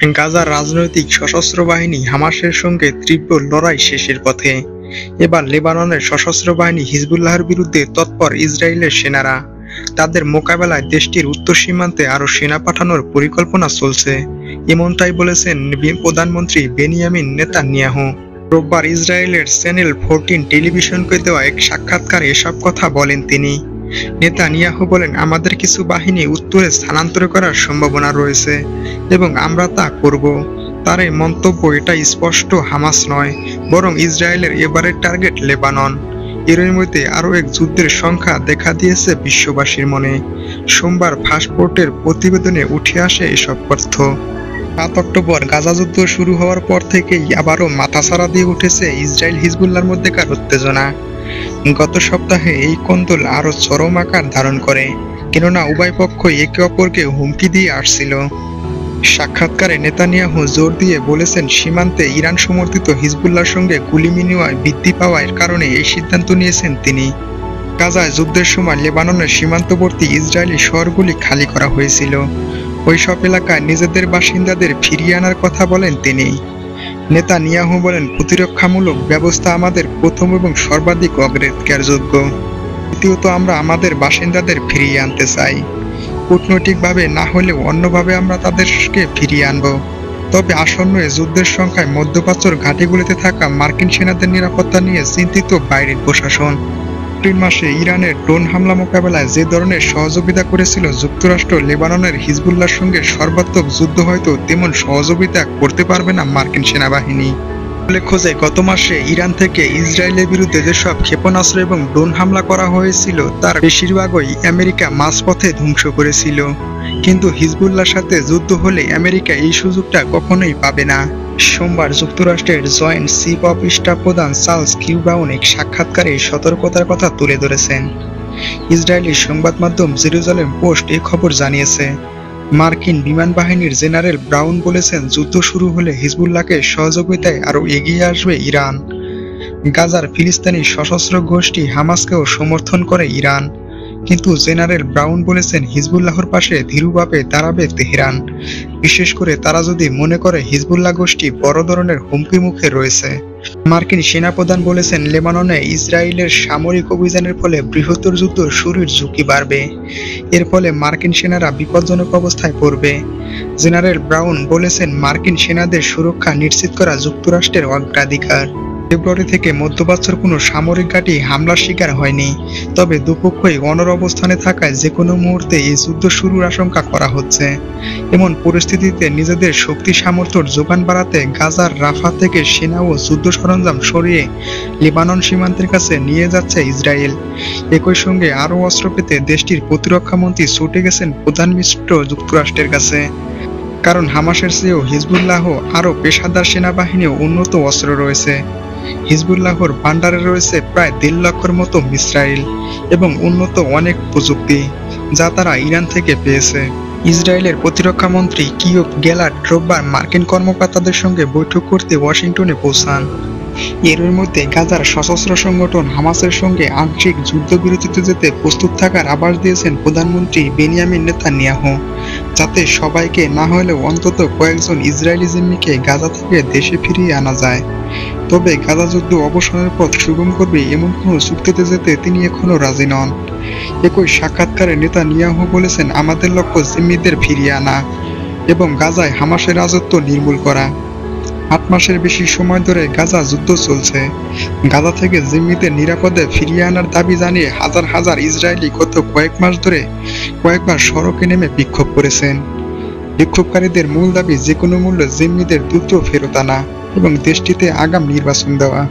গাজার রাজনৈতিক সশস্ত্র বাহিনী হামাসের সঙ্গে তীব্র লড়াই শেষের পথে। এবার লেবাননের সশস্ত্র বাহিনী হিজবুল্লাহর বিরুদ্ধে তৎপর ইসরায়েলের সেনারা। তাদের মোকাবেলায় দেশটির উত্তর সীমান্তে আরও সেনা পাঠানোর পরিকল্পনা চলছে, এমনটাই বলেছেন প্রধানমন্ত্রী বেনিয়ামিন নেতানিয়াহু। রোববার ইসরায়েলের চ্যানেল 14 টেলিভিশনকে দেওয়া এক সাক্ষাৎকারে এসব কথা বলেন তিনি। নেতানিয়াহু বলেন, আমাদের কিছু বাহিনী উত্তরে স্থানান্তর করার সম্ভাবনা রয়েছে এবং আমরা তা করব। তার এই মন্তব্য এটা স্পষ্ট হামাস নয়, বরং ইসরায়েলের এবারের টার্গেট লেবানন। এর মধ্যে আরও এক যুদ্ধের সংখ্যা দেখা দিয়েছে বিশ্ববাসীর মনে। সোমবার ফাস্টপোর্টের প্রতিবেদনে উঠে আসে এসব তথ্য। 7 অক্টোবর গাজা যুদ্ধ শুরু হওয়ার পর থেকেই আবারও মাথাছাড়া দিয়ে উঠেছে ইসরায়েল হিজবুল্লাহর মধ্যেকার উত্তেজনা। গত সপ্তাহে এই কোন্দল আরও চরম আকার ধারণ করে, কেননা উভয় পক্ষই একে অপরকে হুমকি দিয়ে আসছিল। সাক্ষাৎকারে নেতানিয়াহু জোর দিয়ে বলেছেন, সীমান্তে ইরান সমর্থিত হিজবুল্লাহর সঙ্গে গুলি বিনিময় বৃদ্ধি পাওয়ার কারণে এই সিদ্ধান্ত নিয়েছেন তিনি। গাজায় যুদ্ধের সময় লেবাননের সীমান্তবর্তী ইসরায়েলি শহরগুলি খালি করা হয়েছিল। ওই সব এলাকায় নিজেদের বাসিন্দাদের ফিরিয়ে আনার কথা বলেন তিনি। নেতানিয়াহু বলেন, প্রতিরক্ষামূলক ব্যবস্থা আমাদের প্রথম এবং সর্বাধিক অগ্রাধিকারযোগ্য। দ্বিতীয়ত, আমরা আমাদের বাসিন্দাদের ফিরিয়ে আনতে চাই। কূটনৈতিকভাবে না হলেও অন্যভাবে আমরা তাদেরকে ফিরিয়ে আনব। তবে আসন্ন এ যুদ্ধের সংখ্যায় মধ্যপ্রাচ্যের ঘাঁটিগুলিতে থাকা মার্কিন সেনাদের নিরাপত্তা নিয়ে চিন্তিত বাইরের প্রশাসন। এপ্রিল মাসে ইরানের ড্রোন হামলা মোকাবেলায় যে ধরনের সহযোগিতা করেছিল যুক্তরাষ্ট্র, লেবাননের হিজবুল্লাহর সঙ্গে সর্বাত্মক যুদ্ধ হয়তো তেমন সহযোগিতা করতে পারবে না মার্কিন সেনাবাহিনী। খোঁজে গত মাসে ইরান থেকে ইসরায়েলের বিরুদ্ধে যেসব ক্ষেপণাস্ত্র এবং ড্রোন হামলা করা হয়েছিল তার বেশিরভাগই আমেরিকা মাঝপথে ধ্বংস করেছিল। কিন্তু হিজবুল্লাহর সাথে যুদ্ধ হলে আমেরিকা এই সুযোগটা কখনোই পাবে না। সোমবার যুক্তরাষ্ট্রের জয়েন্ট চিফ অফ স্টাফ প্রধান চার্লস কিউ ব্রাউন এক সাক্ষাৎকারে সতর্কতার কথা তুলে ধরেছেন। ইসরায়েলি সংবাদ মাধ্যম জেরুজালেম পোস্ট এই খবর জানিয়েছে। মার্কিন বিমান বাহিনীর জেনারেল ব্রাউন বলেছেন, যুদ্ধ শুরু হলে হিজবুল্লাহকে সহযোগিতায় আরও এগিয়ে আসবে ইরান। গাজার ফিলিস্তিনি সশস্ত্র গোষ্ঠী হামাসকেও সমর্থন করে ইরান। কিন্তু জেনারেল ব্রাউন বলেছেন, হিজবুল্লাহর পাশে ধীরুভাবে দাঁড়াবে তেহরান, বিশেষ করে তারা যদি মনে করে হিজবুল্লাহ গোষ্ঠী বড় ধরনের হুমকির মুখে রয়েছে। মার্কিন সেনাপ্রধান বলেছেন, লেবাননে ইসরায়েলের সামরিক অভিযানের ফলে বৃহত্তর যুদ্ধ শুরুর ঝুঁকি বাড়বে। এর ফলে মার্কিন সেনারা বিপজ্জনক অবস্থায় পড়বে। জেনারেল ব্রাউন বলেছেন, মার্কিন সেনাদের সুরক্ষা নিশ্চিত করা যুক্তরাষ্ট্রের অগ্রাধিকার। ফেব্রুয়ারি থেকে মধ্যপ্রাচ্যের কোনো সামরিক ঘাঁটি হামলার শিকার হয়নি, তবে দুপক্ষই অনড় অবস্থানে থাকায় যে কোনো মুহূর্তে এই যুদ্ধ শুরুর আশঙ্কা করা হচ্ছে। এমন পরিস্থিতিতে নিজেদের শক্তি সামর্থ্যের যোগান বাড়াতে গাজার রাফা থেকে সেনা ও যুদ্ধ সরঞ্জাম সরিয়ে লেবানন সীমান্তের কাছে নিয়ে যাচ্ছে ইসরায়েল। একই সঙ্গে আরও অস্ত্র পেতে দেশটির প্রতিরক্ষামন্ত্রী ছুটে গেছেন প্রধান মিত্র যুক্তরাষ্ট্রের কাছে। কারণ হামাসের চেয়েও হিজবুল্লাহ আরও পেশাদার সেনাবাহিনী ও উন্নত অস্ত্র রয়েছে। হিজবুল্লাহর ভান্ডারে রয়েছে প্রায় 1.5 লক্ষের মতো মিসাইল এবং উন্নত অনেক প্রযুক্তি, যা তারা ইরান থেকে পেয়েছে। ইসরায়েলের প্রতিরক্ষামন্ত্রী কিয়োভ গ্যালার্ট রোববার মার্কিন কর্মকর্তাদের সঙ্গে বৈঠক করতে ওয়াশিংটনে পৌঁছান। এর মধ্যে গাজার সশস্ত্র সংগঠন হামাসের সঙ্গে আংশিক যুদ্ধবিরতিতে যেতে প্রস্তুত থাকার আভাস দিয়েছেন প্রধানমন্ত্রী বেনিয়ামিন নেতানিয়াহু, যাতে সবাইকে না হলেও অন্তত কয়েকজন ইসরায়েলি জিম্মিকে গাজা থেকে দেশে ফিরিয়ে আনা যায়। তবে গাজা যুদ্ধ অবসানের পথ সুগম করবে এমন কোনো চুক্তিতে যেতে তিনি এখনও রাজি নন। একই সাক্ষাৎকারে নেতানিয়াহু বলেছেন, আমাদের লক্ষ্য জিম্মিদের ফিরিয়ে আনা এবং গাজায় হামাসের রাজত্ব নির্মূল করা। 8 মাসের বেশি সময় ধরে গাজা যুদ্ধ চলছে। গাজা থেকে জিম্মিদের নিরাপদে ফিরিয়ে আনার দাবি জানিয়ে হাজার হাজার ইসরায়েলি গত কয়েক মাস ধরে কয়েকবার সড়কে নেমে বিক্ষোভ করেছেন। বিক্ষোভকারীদের মূল দাবি যে কোনো মূল্যে জিম্মিদের দ্রুত ফেরত আনা এবং দেশটিতে আগাম নির্বাচন দেওয়া।